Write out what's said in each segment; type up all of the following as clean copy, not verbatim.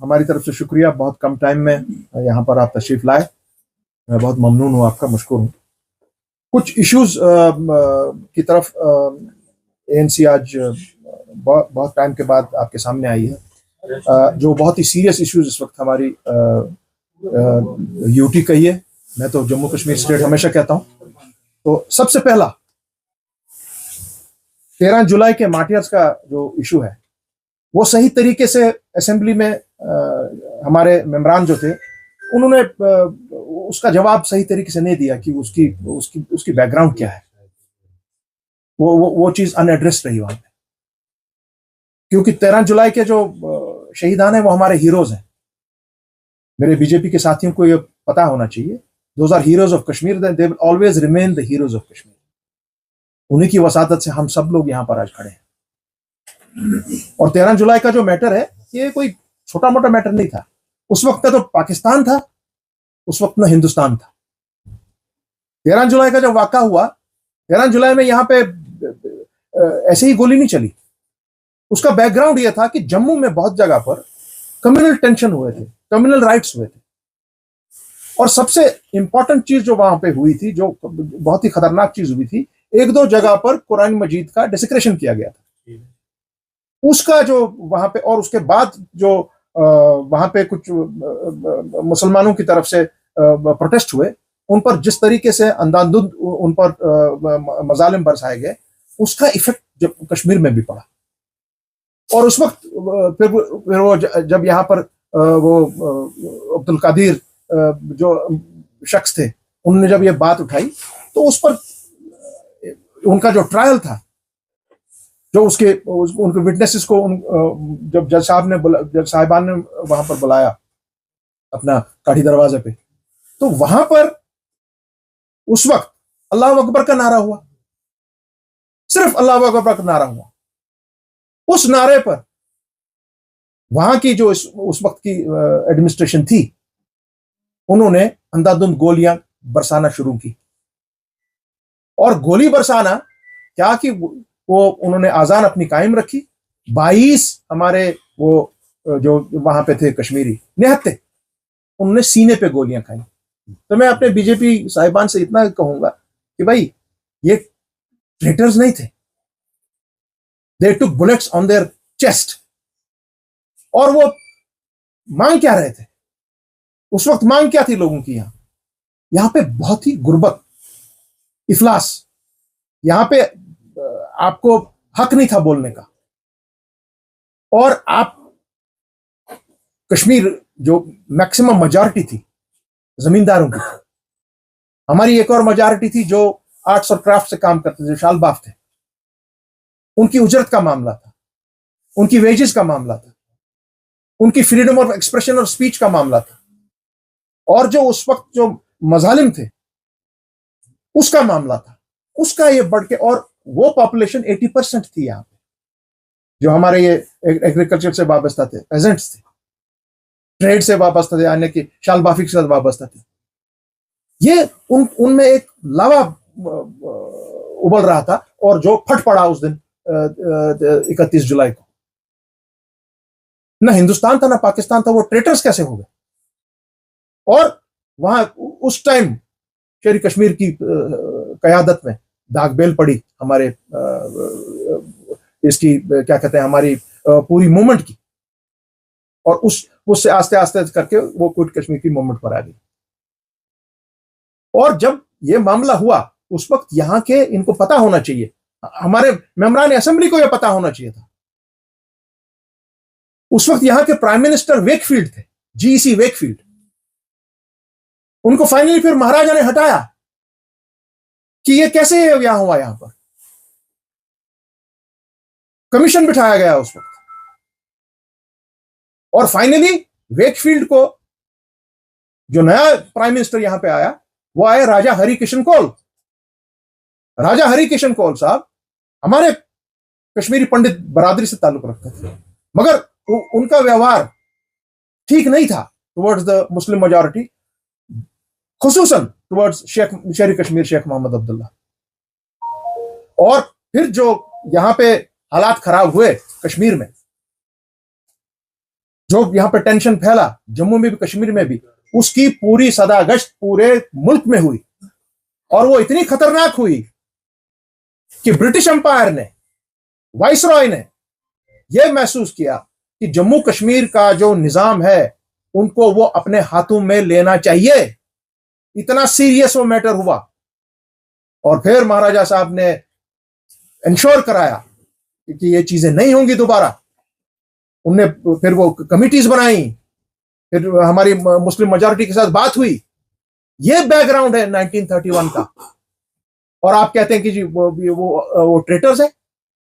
हमारी तरफ से शुक्रिया, बहुत कम टाइम में यहाँ पर आप तशरीफ लाए। मैं बहुत ममनून हूँ, आपका मशकूर हूँ। कुछ इश्यूज की तरफ एएनसी आज बहुत टाइम के बाद आपके सामने आई है, जो बहुत ही सीरियस इश्यूज इस वक्त हमारी यूटी कही है, मैं तो जम्मू कश्मीर स्टेट हमेशा कहता हूँ। तो सबसे पहला 13 जुलाई के मार्टियर्स का जो इशू है वो सही तरीके से असेंबली में हमारे मेंबरान जो थे उन्होंने उसका जवाब सही तरीके से नहीं दिया कि उसकी उसकी उसकी बैकग्राउंड क्या है। वो चीज अनएड्रेस्ड रही वहां पे, क्योंकि 13 जुलाई के जो शहीदान हैं वो हमारे हीरोज हैं। मेरे बीजेपी के साथियों को ये पता होना चाहिए, those are heroes of Kashmir, they will always remain the heroes of Kashmir. उन्हीं की वसादत से हम सब लोग यहाँ पर आज खड़े हैं। और 13 जुलाई का जो मैटर है ये कोई छोटा मोटा मैटर नहीं था। उस वक्त तो पाकिस्तान था, उस वक्त में हिंदुस्तान था। 13 जुलाई का जब वाक़ा हुआ, 13 जुलाई में यहाँ पे ऐसे ही गोली नहीं चली। उसका बैकग्राउंड यह था कि जम्मू में बहुत जगह पर कम्युनल टेंशन हुए थे, कम्युनल राइट्स हुए थे। और सबसे इंपॉर्टेंट चीज जो वहां पे हुई थी, जो बहुत ही खतरनाक चीज हुई थी, एक दो जगह पर कुरान मजीद का डिसेक्रेशन किया गया था। उसका जो वहां पे, और उसके बाद जो वहां पे कुछ मुसलमानों की तरफ से प्रोटेस्ट हुए, उन पर जिस तरीके से अंधाधुंध उन पर मजालिम बरसाए गए, उसका इफेक्ट कश्मीर में भी पड़ा। और उस वक्त फिर वो जब यहाँ पर वो अब्दुल कादिर जो शख्स थे, उन्होंने जब ये बात उठाई तो उस पर उनका जो ट्रायल था, जो उनके विटनेसेस को जब जज साहिबान ने वहां पर बुलाया अपना काठी दरवाजे पे, तो वहां पर उस वक्त अल्लाह अकबर का नारा हुआ, सिर्फ अल्लाह अकबर का नारा हुआ। उस नारे पर वहां की जो उस वक्त की एडमिनिस्ट्रेशन थी, उन्होंने अंधाधुंध गोलियां बरसाना शुरू की। और गोली बरसाना क्या कि वो उन्होंने आजान अपनी कायम रखी। 22 हमारे वो जो वहां पे थे कश्मीरी निहत्ते, उन्होंने सीने पे गोलियां खाई। तो मैं अपने बीजेपी साहिबान से इतना कहूंगा कि भाई ये ट्रेटर्स नहीं थे, दे टुक बुलेट्स ऑन देयर चेस्ट। और वो मांग क्या रहे थे उस वक्त? मांग क्या थी लोगों की? यहां पे बहुत ही गुर्बत, इफलास, यहां पे आपको हक नहीं था बोलने का। और आप कश्मीर जो मैक्सिमम मेजॉरिटी थी जमींदारों की थी, हमारी एक और मेजॉरिटी थी जो आर्ट्स और क्राफ्ट से काम करते थे, शाल बाफ थे। उनकी उजरत का मामला था, उनकी वेजेस का मामला था, उनकी फ्रीडम ऑफ एक्सप्रेशन और स्पीच का मामला था। और जो उस वक्त जो मजालिम थे उसका मामला था, उसका ये बढ़ के। और वो पॉपुलेशन 80% थी यहाँ पे, जो हमारे ये एग्रीकल्चर से वाबस्ता थे, पेजेंट्स थे, ट्रेड से वाबस्ता थे, यानी कि शालबाफी के साथ वाबस्ता थे। ये उनमें एक लावा उबल रहा था, और जो फट पड़ा उस दिन 31 जुलाई को। ना हिंदुस्तान था ना पाकिस्तान था, वो ट्रेटर्स कैसे हो गए? और वहां उस टाइम शेर कश्मीर की कयादत में दागबेल पड़ी हमारे इसकी क्या कहते हैं, हमारी पूरी मूवमेंट की। और उससे आस्ते आस्ते करके वो क्विट कश्मीर की मूवमेंट पर आ गई। और जब ये मामला हुआ उस वक्त यहाँ के इनको पता होना चाहिए, हमारे मेंबरान असेंबली को यह पता होना चाहिए था। उस वक्त यहाँ के प्राइम मिनिस्टर वेकफील्ड थे, जीईसी वेकफील्ड। उनको फाइनली फिर महाराजा ने हटाया कि ये कैसे यहां हुआ। यहां पर कमीशन बिठाया गया उस वक्त। और फाइनली वेकफील्ड को जो नया प्राइम मिनिस्टर यहां पे आया, वो आए राजा हरिकिशन कौल। राजा हरिकिशन कौल साहब हमारे कश्मीरी पंडित बरादरी से ताल्लुक रखते थे, मगर उनका व्यवहार ठीक नहीं था टुवर्ड्स द मुस्लिम मेजॉरिटी, खुसूसन टुवर्ड्स शेर कश्मीर शेख मोहम्मद अब्दुल्ला। और फिर जो यहां पे हालात खराब हुए कश्मीर में, जो यहाँ पे टेंशन फैला जम्मू में भी कश्मीर में भी, उसकी पूरी सदागश्त पूरे मुल्क में हुई, और वो इतनी खतरनाक हुई कि ब्रिटिश एम्पायर ने, वाइसरॉय ने यह महसूस किया कि जम्मू कश्मीर का जो निजाम है उनको वो अपने हाथों में लेना चाहिए। इतना सीरियस वो मैटर हुआ, और फिर महाराजा साहब ने इंश्योर कराया कि ये चीजें नहीं होंगी दोबारा। उनने फिर वो कमिटीज बनाई, फिर हमारी मुस्लिम मेजॉरिटी के साथ बात हुई। ये बैकग्राउंड है 1931 का। और आप कहते हैं कि जी वो ट्रेटर्स है।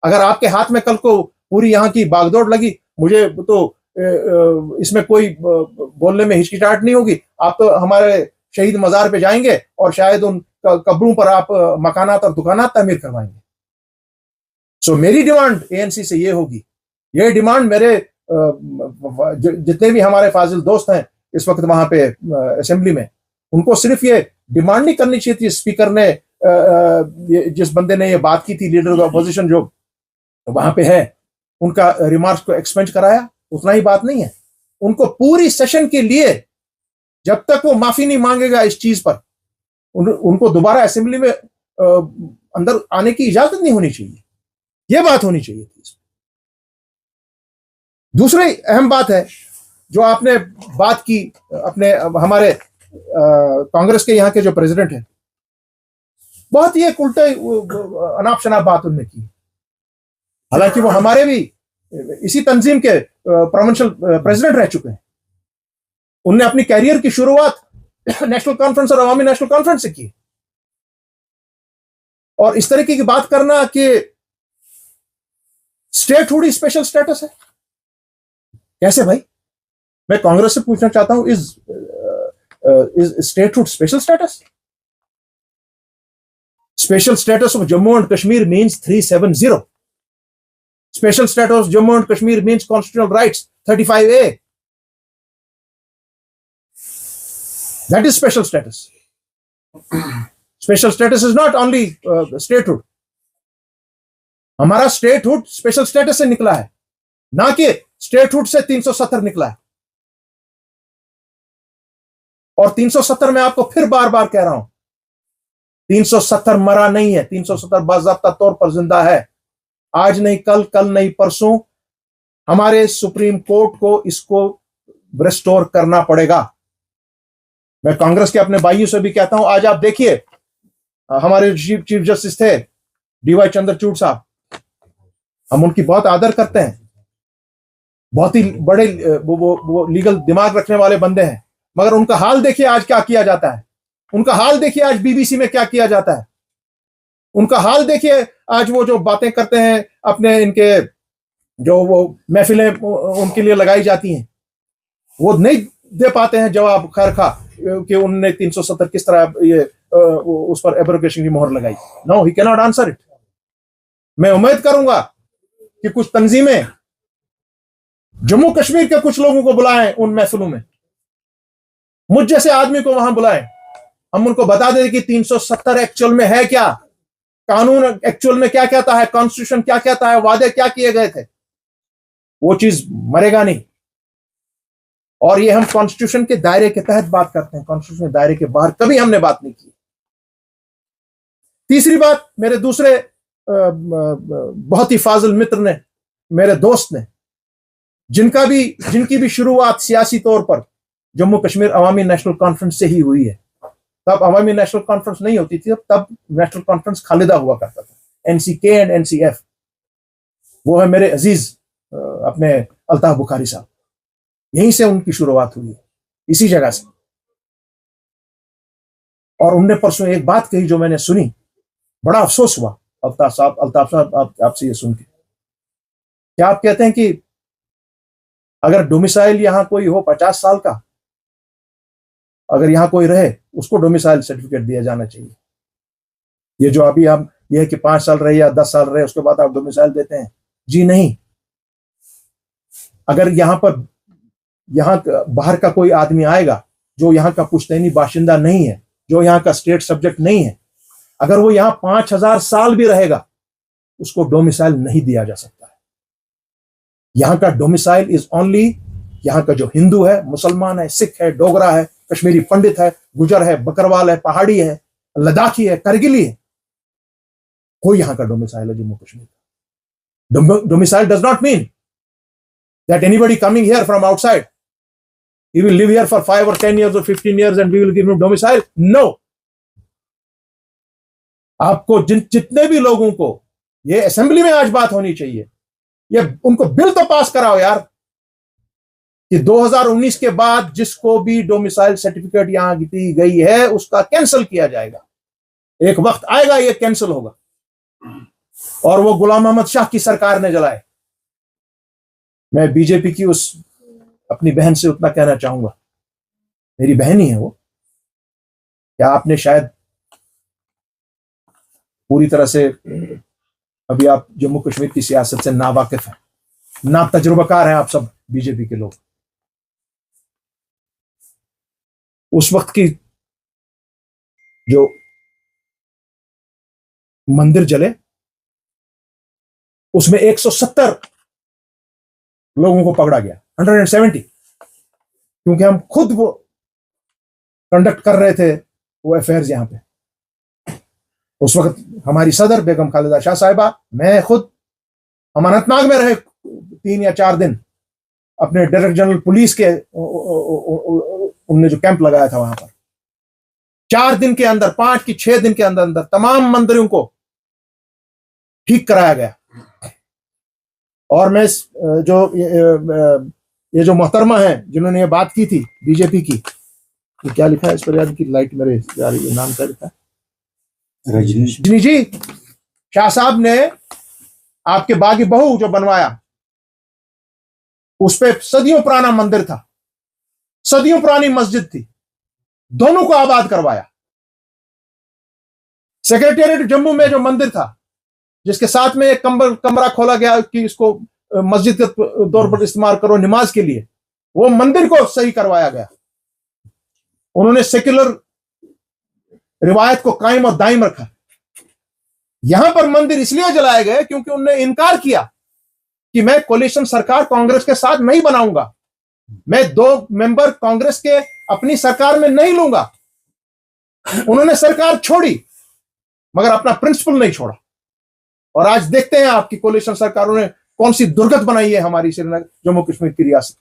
अगर आपके हाथ में कल को पूरी यहाँ की बागदौड़ लगी, मुझे तो इसमें कोई बोलने में हिचकिचाहट नहीं होगी। आप तो हमारे शहीद मजार पे जाएंगे और शायद उन कब्रों पर आप मकानात और दुकानात तामीर करवाएंगे। सो मेरी डिमांड एएनसी से ये होगी, ये डिमांड मेरे जितने भी हमारे फाजिल दोस्त हैं इस वक्त वहां पे असेंबली में, उनको सिर्फ ये डिमांड नहीं करनी चाहिए थी। स्पीकर ने जिस बंदे ने ये बात की थी, लीडर ऑफ अपोजिशन जो वहां पे है, उनका रिमार्क्स को एक्सपेंड कराया, उतना ही बात नहीं है। उनको पूरी सेशन के लिए जब तक वो माफी नहीं मांगेगा इस चीज पर, उनको दोबारा असेंबली में अंदर आने की इजाजत नहीं होनी चाहिए। यह बात होनी चाहिए थी। दूसरी अहम बात है जो आपने बात की, अपने हमारे कांग्रेस के यहाँ के जो प्रेसिडेंट हैं, बहुत ही एक उल्टे अनाप शनाप बात उन्होंने की। हालांकि वो हमारे भी इसी तंजीम के प्रोविंशियल प्रेसिडेंट रह चुके हैं। उनने अपनी कैरियर की शुरुआत नेशनल कॉन्फ्रेंस और अवामी नेशनल कॉन्फ्रेंस से की। और इस तरीके की बात करना कि स्टेटहुड ही स्पेशल स्टेटस है, कैसे भाई? मैं कांग्रेस से पूछना चाहता हूं, is statehood special status? Special status of Jammu and Kashmir means 370. Special status of Jammu and Kashmir means constitutional rights 35A. That is special status. Special status is not only statehood. हमारा स्टेटहुड स्पेशल स्टेटस से निकला है, ना कि स्टेटहुड से 370 निकला है। और 370 में आपको फिर बार बार कह रहा हूं, 370 मरा नहीं है, 370 बाज़ाब्ता तौर पर जिंदा है। आज नहीं कल, कल नहीं परसों हमारे सुप्रीम कोर्ट को इसको रिस्टोर करना पड़ेगा। मैं कांग्रेस के अपने भाइयों से भी कहता हूं, आज आप देखिए, हमारे चीफ जस्टिस थे डीवाई चंद्रचूड़ साहब, हम उनकी बहुत आदर करते हैं, बहुत ही बड़े वो लीगल दिमाग रखने वाले बंदे हैं। मगर उनका हाल देखिए आज क्या किया जाता है। उनका हाल देखिए आज बीबीसी में क्या किया जाता है। उनका हाल देखिए आज वो जो बातें करते हैं अपने, इनके जो वो महफिलें उनके लिए लगाई जाती हैं, वो नहीं दे पाते हैं जवाब खैर खा कि उन्होंने 370 किस तरह ये उस पर एब्रोगेशन की मोहर लगाई। No, he can not answer it. मैं उम्मीद करूंगा कि कुछ तंजीमें जम्मू कश्मीर के कुछ लोगों को बुलाएं उन महफिलों में, मुझ जैसे आदमी को वहां बुलाएं, हम उनको बता दें कि 370 एक्चुअल में है क्या, कानून एक्चुअल में क्या कहता है, कॉन्स्टिट्यूशन क्या कहता है, वादे क्या किए गए थे। वो चीज मरेगा नहीं। और ये हम कॉन्स्टिट्यूशन के दायरे के तहत बात करते हैं, कॉन्स्टिट्यूशन के दायरे के बाहर कभी हमने बात नहीं की। तीसरी बात, मेरे दूसरे बहुत ही फाजिल मित्र ने, मेरे दोस्त ने, जिनकी भी शुरुआत सियासी तौर पर जम्मू कश्मीर अवामी नेशनल कॉन्फ्रेंस से ही हुई है। तब अवामी नेशनल कॉन्फ्रेंस नहीं होती थी, तब नेशनल कॉन्फ्रेंस खालिदा हुआ करता था, NCK एंड NCF। वो है मेरे अजीज अपने अल्ताफ बुखारी साहब, यहीं से उनकी शुरुआत हुई है, इसी जगह से। और उनने परसों एक बात कही जो मैंने सुनी, बड़ा अफसोस हुआ अल्ताफ साहब आपसे ये सुन के। क्या आप कहते हैं कि अगर डोमिसाइल यहां कोई हो 50 साल का, अगर यहां कोई रहे, उसको डोमिसाइल सर्टिफिकेट दिया जाना चाहिए। ये जो अभी हम ये है कि 5 साल रहे या 10 साल रहे उसके बाद आप डोमिसाइल देते हैं, जी नहीं। अगर यहां बाहर का कोई आदमी आएगा जो यहाँ का पुश्तैनी बाशिंदा नहीं है, जो यहाँ का स्टेट सब्जेक्ट नहीं है, अगर वो यहाँ 5000 साल भी रहेगा, उसको डोमिसाइल नहीं दिया जा सकता है। यहाँ का डोमिसाइल इज ओनली यहाँ का जो हिंदू है, मुसलमान है, सिख है, डोगरा है, कश्मीरी पंडित है, गुजर है, बकरवाल है, पहाड़ी है, लद्दाखी है, करगिली है, कोई यहाँ का डोमिसाइल है जम्मू कश्मीर का। Domicile does not mean that anybody coming here from outside, he will live here for 5 or 10 years or 15 years and we will give him domicile. No. आपको जितने भी लोगों को, ये असेंबली में आज बात होनी चाहिए, ये उनको बिल तो पास कराओ यार कि 2019 के बाद जिसको भी डोमिसाइल सर्टिफिकेट यहां दी गई है उसका कैंसिल किया जाएगा। एक वक्त आएगा ये कैंसिल होगा और वो गुलाम अहमद शाह की सरकार ने जलाए। मैं बीजेपी की उस अपनी बहन से उतना कहना चाहूंगा, मेरी बहन ही है वो, क्या आपने शायद पूरी तरह से अभी आप जम्मू कश्मीर की सियासत से नावाकिफ हैं, ना तजुर्बाकार हैं आप सब बीजेपी के लोग। उस वक्त की जो मंदिर जले उसमें 170 लोगों को पकड़ा गया, 170, क्योंकि हम खुद वो कंडक्ट कर रहे थे वो अफेयर्स यहां पे। उस वक्त हमारी सदर बेगम खालिदा शाह साहिबा, मैं खुद हम अनंतनाग में रहे 3 या 4 दिन, अपने डायरेक्टर जनरल पुलिस के उनने जो कैंप लगाया था वहां पर 4 दिन के अंदर, 5 की 6 दिन के अंदर अंदर तमाम मंदिरों को ठीक कराया गया। और मैं जो ये जो मोहतरमा है जिन्होंने ये बात की थी बीजेपी की, ये क्या लिखा है इस पर याद की लाइट मेरे जा रही है, नाम क्या लिखा है, रजनी जी शाह साहब ने आपके बागी बहू जो बनवाया उस पे सदियों पुराना मंदिर था, सदियों पुरानी मस्जिद थी, दोनों को आबाद करवाया। सेक्रेटेरिएट जम्मू में जो मंदिर था जिसके साथ में एक कमरा खोला गया कि इसको मस्जिद के तौर पर इस्तेमाल करो नमाज के लिए, वो मंदिर को सही करवाया गया। उन्होंने सेक्युलर रिवायत को कायम और दायम रखा। यहां पर मंदिर इसलिए जलाए गए क्योंकि उन्होंने इनकार किया कि मैं कोलिशन सरकार कांग्रेस के साथ नहीं बनाऊंगा, मैं 2 मेंबर कांग्रेस के अपनी सरकार में नहीं लूंगा। उन्होंने सरकार छोड़ी मगर अपना प्रिंसिपल नहीं छोड़ा। और आज देखते हैं आपकी कोलिशन सरकारों ने कौन सी दुर्गत बनाई है हमारी श्रीनगर जम्मू कश्मीर की रियासत।